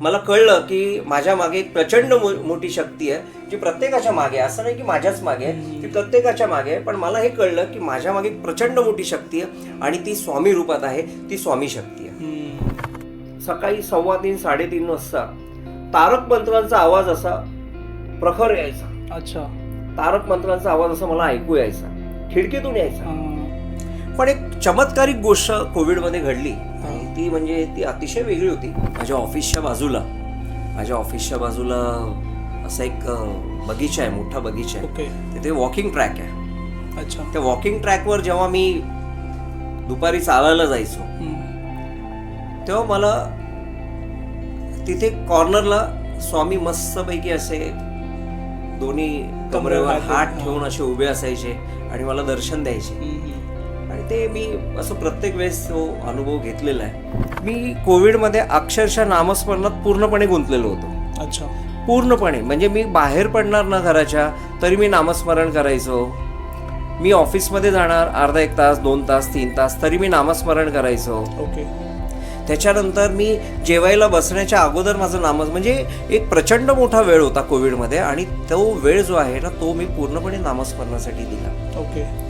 मला कळलं की माझ्या मागे एक प्रचंड मोठी शक्ती आहे जी प्रत्येकाच्या मागे आहे. असं नाही की माझ्याच मागे आहे, ती प्रत्येकाच्या मागे आहे. पण मला हे कळलं की माझ्या मागे एक प्रचंड मोठी शक्ती आहे आणि ती स्वामी रूपात आहे, ती स्वामी शक्ती आहे. सकाळी 3:15 3:30 वाजता तारक मंत्रांचा आवाज असा प्रखर यायचा. अच्छा. तारक मंत्रांचा आवाज असा मला ऐकू यायचा, खिडकीतून यायचा. पण एक चमत्कारिक गोष्ट कोविडमध्ये घडली आणि ती म्हणजे ती अतिशय वेगळी होती. माझ्या ऑफिसच्या बाजूला असा एक बगीचा आहे, मोठा बगीचा आहे. तिथे वॉकिंग ट्रॅक आहे. अच्छा. त्या वॉकिंग ट्रॅकवर जेव्हा मी दुपारी चालायला जायचो तेव्हा मला तिथे कॉर्नरला स्वामी मस्तपैकी असे दोन्ही कमरेवर हात ठेवून असे उभे असायचे आणि मला दर्शन द्यायचे. आणि ते मी असं प्रत्येक वेळेस तो अनुभव घेतलेला आहे. मी कोविडमध्ये अक्षरशः नामस्मरणात पूर्णपणे गुंतलेलो होतो. अच्छा. पूर्णपणे म्हणजे मी बाहेर पडणार ना घराच्या तरी मी नामस्मरण करायचो. मी ऑफिसमध्ये जाणार अर्धा 1 तास 2 तास 3 तास तरी मी नामस्मरण करायचो. ओके. त्याच्यानंतर मी जेवायला बसण्याच्या अगोदर माझं म्हणजे एक प्रचंड मोठा वेळ होता कोविडमध्ये आणि तो वेळ जो आहे ना तो मी पूर्णपणे नामस्मरणासाठी दिला. ओके.